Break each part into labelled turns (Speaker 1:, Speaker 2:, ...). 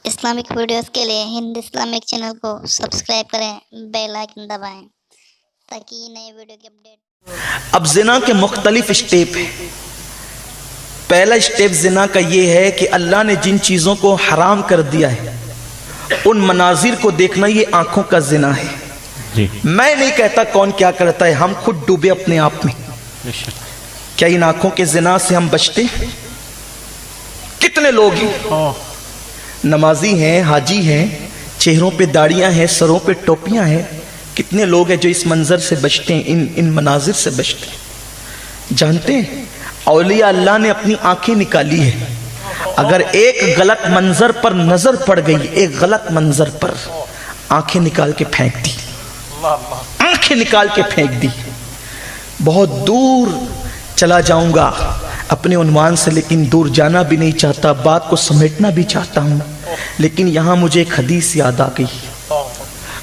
Speaker 1: Islamic videos के लिए Hind Islamic channel को सब्सक्राइब करें, बेल आइकन दबाएं ताकि नए वीडियो की अपडेट।
Speaker 2: अब जिना के मुख्तलिफ स्टेप हैं। पहला स्टेप जिना का ये है कि अल्लाह ने जिन चीज़ों को हराम कर दिया है उन मनाजिर को देखना, ये आंखों का जिना है जी। मैं नहीं कहता कौन क्या करता है, हम खुद डूबे अपने आप में। क्या इन आंखों के जिना से हम बचते? कितने लोग हैं, नमाजी हैं, हाजी हैं, चेहरों पे दाढ़ियां हैं, सरों पे टोपियां हैं, कितने लोग हैं जो इस मंजर से बचते हैं, इन मनाजिर से बचते हैं। जानते हैं औलिया अल्लाह ने अपनी आंखें निकाली है। अगर एक गलत मंजर पर नजर पड़ गई, एक गलत मंजर पर आंखें निकाल के फेंक दी, आंखें निकाल के फेंक दी। बहुत दूर चला जाऊंगा अपने उन्वान से, लेकिन दूर जाना भी नहीं चाहता, बात को समेटना भी चाहता हूं, लेकिन यहां मुझे एक हदीस याद आ गई।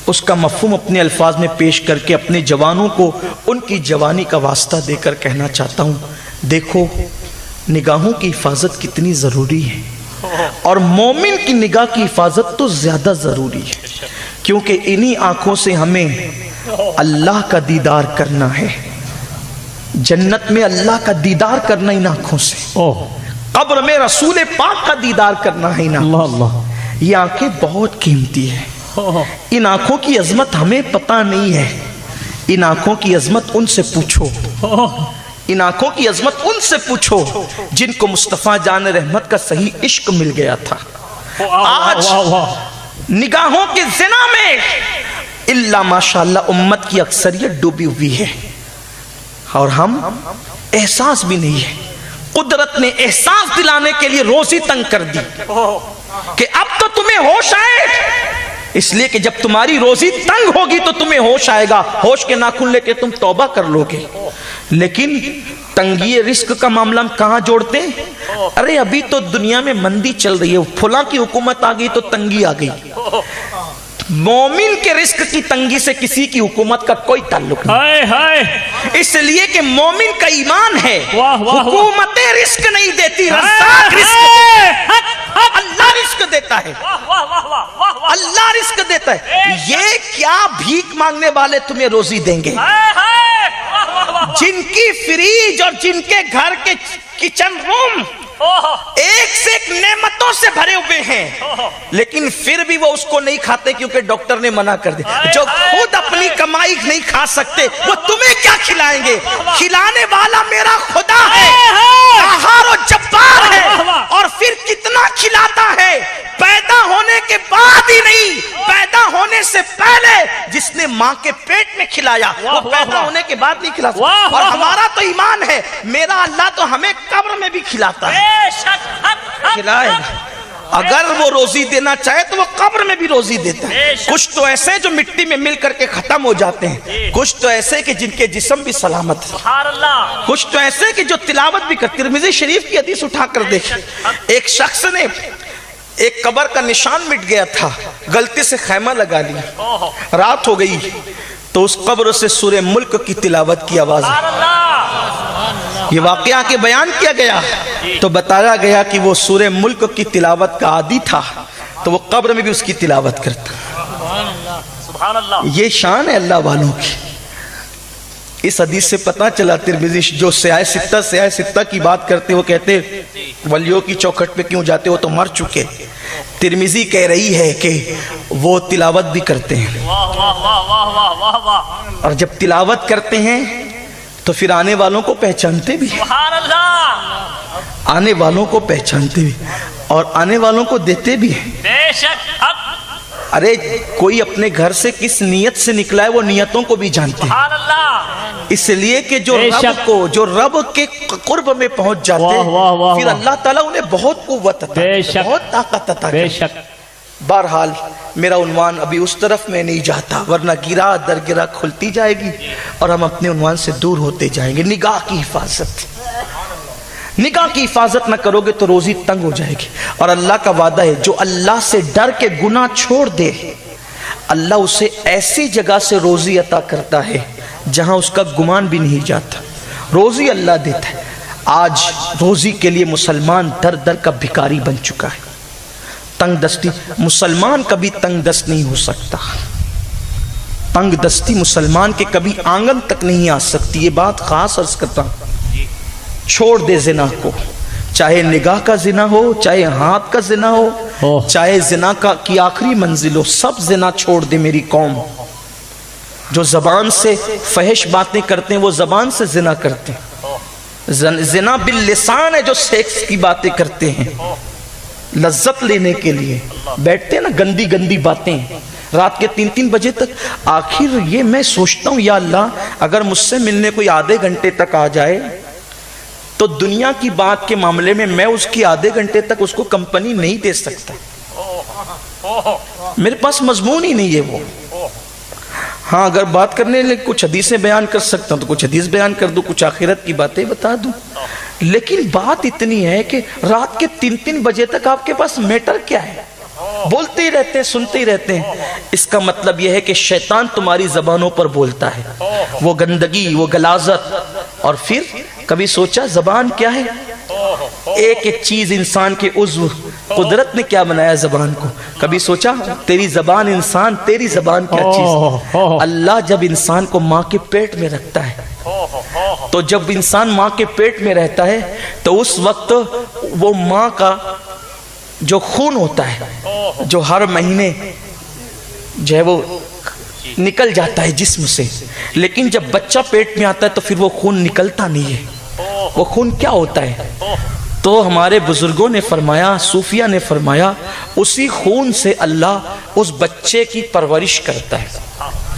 Speaker 2: उसका मफहूम अपने अल्फाज में पेश करके अपने जवानों को उनकी जवानी का वास्ता देकर कहना चाहता हूं, देखो निगाहों की हिफाजत कितनी ज़रूरी है, और मोमिन की निगाह की हिफाजत तो ज़्यादा ज़रूरी है, क्योंकि इन्हीं आँखों से हमें अल्लाह का दीदार करना है। जन्नत में अल्लाह का दीदार करना इन आँखों से, कब्र में रसूल पाक का दीदार करना है इन आँखों से। ये आँखें बहुत कीमती है। इन आँखों की अजमत हमें पता नहीं है। इन आँखों की अजमत उनसे पूछो, इन आंखों की अजमत उनसे पूछो जिनको मुस्तफा जान रहमत का सही इश्क मिल गया था। आज निगाहों के ज़िना में इल्ला माशाअल्लाह उम्मत की अक्सरियत डूबी हुई है, और हम एहसास भी नहीं है। कुदरत ने एहसास दिलाने के लिए रोजी तंग कर दी कि अब तो तुम्हें होश आए, इसलिए कि जब तुम्हारी रोजी तंग होगी तो तुम्हें होश आएगा। होश के नाखून लेके तुम तौबा कर लोगे, लेकिन तंगी रिस्क का मामला हम कहां जोड़ते हैं? अरे अभी तो दुनिया में मंदी चल रही है, फुला की हुकूमत आ गई तो तंगी आ गई। मोमिन के रिस्क की तंगी से किसी की हुकूमत का कोई ताल्लुक नहीं, इसलिए कि मोमिन का ईमान है। हुकूमतें रिस्क नहीं देती, रज़्ज़ाक़ रिस्क देता है, अल्लाह रिस्क देता है, अल्लाह रिस्क देता है। ये क्या भीख मांगने वाले तुम्हें रोजी देंगे? जिनकी फ्रिज और जिनके घर के किचन रूम एक से एक नेमतों से भरे हुए हैं, लेकिन फिर भी वो उसको नहीं खाते क्योंकि डॉक्टर ने मना कर दिया। जो खुद अपनी कमाई नहीं खा सकते वो तुम्हें क्या खिलाएंगे? खिलाने वाला मेरा खुदा है, कहार और जब्बार है, और फिर कितना खिलाता है। पैदा होने के बाद ही नहीं, पैदा होने से पहले जिसने माँ के पेट में खिलाया वो पैदा होने के बाद नहीं खिला सकता। और हमारा तो ईमान है, मेरा अल्लाह तो हमें कब्र में भी खिलाता है, खिलाएगा। अगर वो रोजी देना चाहे तो वो कब्र में भी रोजी देता है। कुछ तो ऐसे जो मिट्टी में मिल करके खत्म हो जाते हैं, कुछ तो ऐसे कि जिनके जिस्म भी सलामत है, कुछ तो ऐसे कि जो तिलावत भी करते। तिरमिज़ी शरीफ की हदीस उठाकर देखें, एक शख्स ने एक कब्र का निशान मिट गया था, गलती से खैमा लगा लिया, रात हो गई तो उस कब्र से सूरे मुल्क की तिलावत की आवाज ये वाकया के बयान किया गया, तो बताया गया कि वो सूरे मुल्क की तिलावत का आदी था, तो वो कब्र में भी उसकी तिलावत करता। ये शान है अल्लाह वालों की। इस हदीस से पता चला, तिरमिज़ी जो स्याह सित्ता की बात करते, वो कहते वलियों की चौखट पे क्यों जाते हो, तो मर चुके। तिरमिज़ी कह रही है कि वो तिलावत भी करते हैं, और जब तिलावत करते हैं तो फिर आने वालों को पहचानते भी, आने वालों को पहचानते भी, और आने वालों को देते भी हैं। अरे कोई अपने घर से किस नियत से निकला है वो नियतों को भी जानते हैं, इसलिए कि जो रब के कुर्ब में पहुंच जाते हैं फिर अल्लाह ताला उन्हें बहुत कुव्वत अता, बहुत ताकत अता करता है। बहरहाल मेरा उन्वान अभी उस तरफ में नहीं जाता, वरना गिरा दर गिरा खुलती जाएगी और हम अपने उन्वान से दूर होते जाएंगे। निगाह की हिफाजत, निगाह की हिफाजत न करोगे तो रोजी तंग हो जाएगी। और अल्लाह का वादा है, जो अल्लाह से डर के गुनाह छोड़ दे, अल्लाह उसे ऐसी जगह से रोजी अता करता है जहां उसका गुमान भी नहीं जाता। रोजी अल्लाह देता है। आज रोजी के लिए मुसलमान दर दर का भिखारी बन चुका है। تنگ دستی مسلمان کبھی تنگ دست نہیں ہو سکتا، تنگ دستی مسلمان کے کبھی آنگن تک نہیں آ سکتی، یہ بات خاص عرض کرتا ہوں۔ چھوڑ دے زنا کو، چاہے نگاہ کا زنا ہو، چاہے ہاتھ کا زنا ہو، چاہے زنا کی آخری منزل ہو، سب زنا چھوڑ دے میری قوم۔ جو زبان سے فحش باتیں کرتے ہیں وہ زبان سے زنا کرتے ہیں، زنا باللسان ہے جو سیکس کی باتیں کرتے ہیں لذت لینے کے لیے، بیٹھتے ہیں نا گندی گندی باتیں رات کے 3 بجے تک۔ آخر یہ میں سوچتا ہوں یا اللہ اگر مجھ سے ملنے کوئی آدھے گھنٹے تک آ جائے تو دنیا کی بات کے معاملے میں اس کی آدھے گھنٹے تک اس کو کمپنی نہیں دے سکتا، میرے پاس مضمون ہی نہیں ہے وہ۔ ہاں اگر بات کرنے لئے کچھ حدیثیں بیان کر سکتا ہوں تو کچھ حدیث بیان کر دوں، کچھ آخرت کی باتیں بتا دوں، لیکن بات اتنی ہے کہ رات کے 3 بجے تک آپ کے پاس میٹر کیا ہے؟ بولتے ہی رہتے ہیں، سنتے ہی رہتے ہیں۔ اس کا مطلب یہ ہے کہ شیطان تمہاری زبانوں پر بولتا ہے، وہ گندگی، وہ غلاظت۔ اور پھر کبھی سوچا زبان کیا ہے؟ ایک ایک چیز انسان کے عضو، قدرت نے کیا بنایا زبان کو؟ کبھی سوچا تیری زبان انسان، تیری زبان کیا چیز؟ اللہ جب انسان کو ماں کے پیٹ میں رکھتا ہے تو جب انسان ماں کے پیٹ میں رہتا ہے تو اس وقت وہ ماں کا جو خون ہوتا ہے جو ہر مہینے جو ہے وہ نکل جاتا ہے جسم سے، لیکن جب بچہ پیٹ میں آتا ہے تو پھر وہ خون نکلتا نہیں ہے۔ وہ خون کیا ہوتا ہے؟ تو ہمارے بزرگوں نے فرمایا، صوفیہ نے فرمایا، اسی خون سے اللہ اس بچے کی پرورش کرتا ہے۔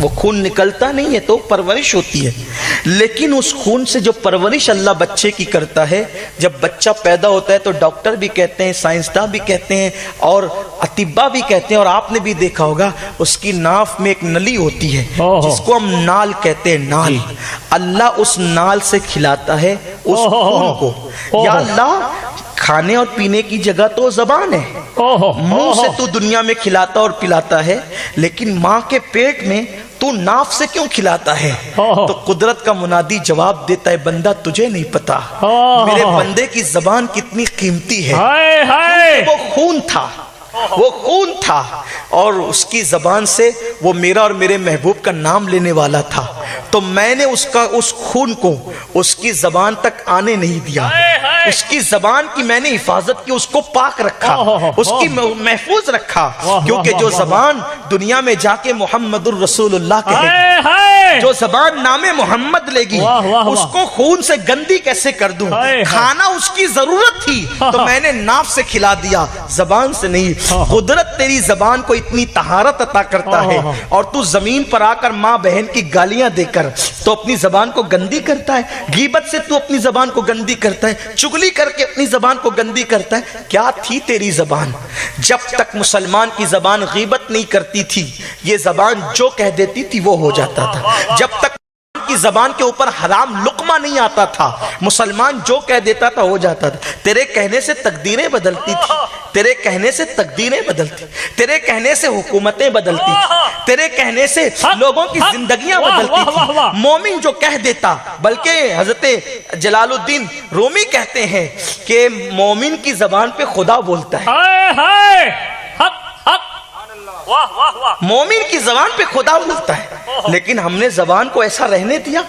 Speaker 2: وہ خون نکلتا نہیں ہے تو پرورش ہوتی ہے، لیکن اس خون سے جو پرورش اللہ بچے کی کرتا ہے، جب بچہ پیدا ہوتا ہے تو ڈاکٹر بھی کہتے ہیں، سائنسداں بھی کہتے ہیں اور اطباء بھی کہتے ہیں، اور آپ نے بھی دیکھا ہوگا اس کی ناف میں ایک نلی ہوتی ہے جس کو ہم نال کہتے ہیں، نال۔ اللہ اس نال سے کھلاتا ہے اس خون کو۔ یا اللہ کھانے اور پینے کی جگہ تو زبان ہے، منہ سے تو دنیا میں کھلاتا اور پلاتا ہے، لیکن ماں کے پیٹ میں تو ناف سے کیوں کھلاتا ہے؟ تو قدرت کا منادی جواب دیتا ہے، بندہ تجھے نہیں پتا میرے بندے کی زبان کتنی قیمتی ہے۔ وہ خون تھا، وہ خون تھا، اور اس کی زبان سے وہ میرا اور میرے محبوب کا نام لینے والا تھا، تو میں نے اس خون کو اس کی زبان تک آنے نہیں دیا، اس کی زبان کی میں نے حفاظت کی، اس کو پاک رکھا، اس کی محفوظ رکھا، کیونکہ جو زبان دنیا میں جا کے محمد الرسول اللہ کہے گی، جو زبان نام محمد لے گی، اس کو خون سے گندی کیسے کر دوں؟ کھانا اس کی ضرورت تھی تو میں نے ناف سے کھلا دیا، زبان سے نہیں۔ قدرت تیری زبان کو اتنی طہارت عطا کرتا ہے اور تو زمین پر آ کر ماں بہن کی گالیاں دے کر تو اپنی زبان کو گندی کرتا ہے، غیبت سے تو اپنی زبان کو گندی کرتا ہے، چغلی کر کے اپنی زبان کو گندی کرتا ہے۔ کیا تھی تیری زبان؟ جب تک مسلمان کی زبان غیبت نہیں کرتی تھی، یہ زبان جو کہہ دیتی تھی وہ ہو جاتا تھا۔ جب تک کی زبان کے اوپر حرام لقمہ نہیں آتا تھا، مسلمان جو کہہ دیتا تھا ہو جاتا تھا۔ تیرے کہنے سے تقدیریں بدلتی تھی، تیرے کہنے سے تقدیریں بدلتی، تیرے کہنے سے حکومتیں بدلتی تھی، تیرے کہنے سے لوگوں کی زندگیاں بدلتی تھی۔ مومن جو کہہ دیتا، بلکہ حضرت جلال الدین رومی کہتے ہیں کہ مومن کی زبان پہ خدا بولتا ہے، مومن کی زبان پہ خدا بولتا ہے، لیکن ہم نے زبان کو ایسا رہنے دیا۔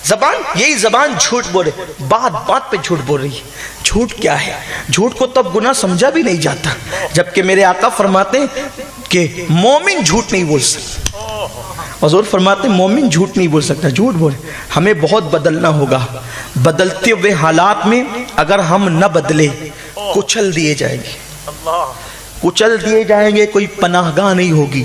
Speaker 2: زبان، یہی زبان جھوٹ بولے، بات بات پہ جھوٹ بول رہی ہے۔ جھوٹ کیا ہے؟ جھوٹ کو تب گناہ سمجھا بھی نہیں جاتا، جبکہ میرے آقا فرماتے ہیں کہ مومن جھوٹ نہیں بول سکتا۔ حضور فرماتے ہیں مومن جھوٹ نہیں بول سکتا، جھوٹ بولے۔ ہمیں بہت بدلنا ہوگا، بدلتے ہوئے حالات میں اگر ہم نہ بدلے کچل دیے جائیں گے، کچل دیے جائیں گے، کوئی پناہ گاہ نہیں ہوگی،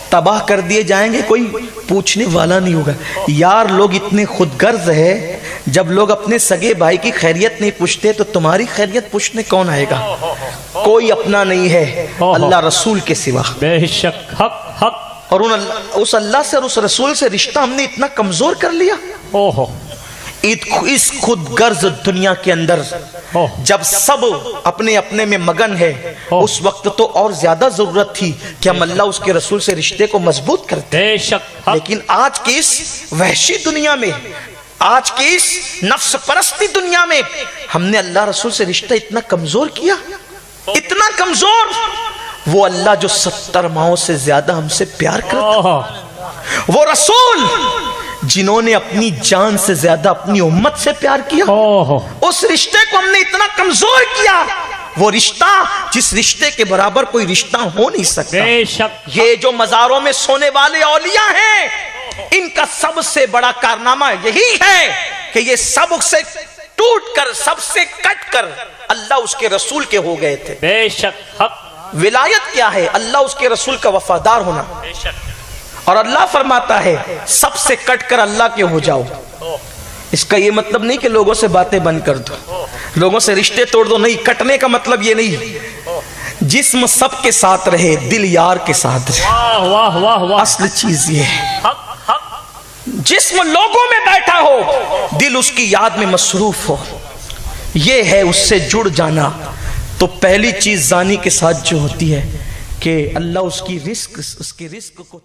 Speaker 2: تباہ کر دیے جائیں گے، کوئی پوچھنے والا نہیں ہوگا۔ یار لوگ اتنے خود غرض ہے، جب لوگ اپنے سگے بھائی کی خیریت نہیں پوچھتے تو تمہاری خیریت پوچھنے کون آئے گا؟ کوئی اپنا نہیں ہے اللہ رسول کے سوا۔
Speaker 3: بے شک، حق حق۔
Speaker 2: اور اس اللہ سے اور اس رسول سے رشتہ ہم نے اتنا کمزور کر لیا۔ اس خود غرض دنیا کے اندر جب سب اپنے اپنے میں مگن ہے، اس وقت تو اور زیادہ ضرورت تھی کہ ہم اللہ اس کے رسول سے رشتے کو مضبوط کرتے۔
Speaker 3: بے شک،
Speaker 2: لیکن آج کی اس وحشی دنیا میں، آج کی اس نفس پرستی دنیا میں ہم نے اللہ رسول سے رشتہ اتنا کمزور کیا۔ इतना कमजोर, वो अल्लाह जो 70 माओं से ज्यादा हमसे प्यार करता, वो रसूल जिन्होंने अपनी जान से ज्यादा अपनी उम्मत से प्यार किया, उस रिश्ते को हमने इतना कमजोर किया, वो रिश्ता जिस रिश्ते के बराबर कोई रिश्ता हो नहीं सकता। ये जो मज़ारों में सोने वाले औलिया हैं, इनका सबसे बड़ा कारनामा यही है कि ये सबसे टूट कर, सबसे कट कर अल्लाह उसके रसूल के हो गए थे।
Speaker 3: बेशक हक।
Speaker 2: विलायत क्या है? अल्लाह उसके रसूल का वफादार होना। और अल्लाह फरमाता है सबसे कट कर अल्लाह के हो जाओ। इसका ये मतलब नहीं कि लोगों से बातें बंद कर दो, लोगों से रिश्ते तोड़ दो, नहीं। कटने का मतलब ये नहीं, जिस्म सबके साथ रहे, दिल यार के साथ रहे।
Speaker 3: वाह वाह वाह।
Speaker 2: असल चीज ये है, जिस्म लोगों में बैठा हो, दिल उसकी याद में मसरूफ हो, ये है उससे जुड़ जाना। तो पहली चीज जानी के साथ जो होती है कि अल्लाह उसकी रिस्क, उसके रिस्क को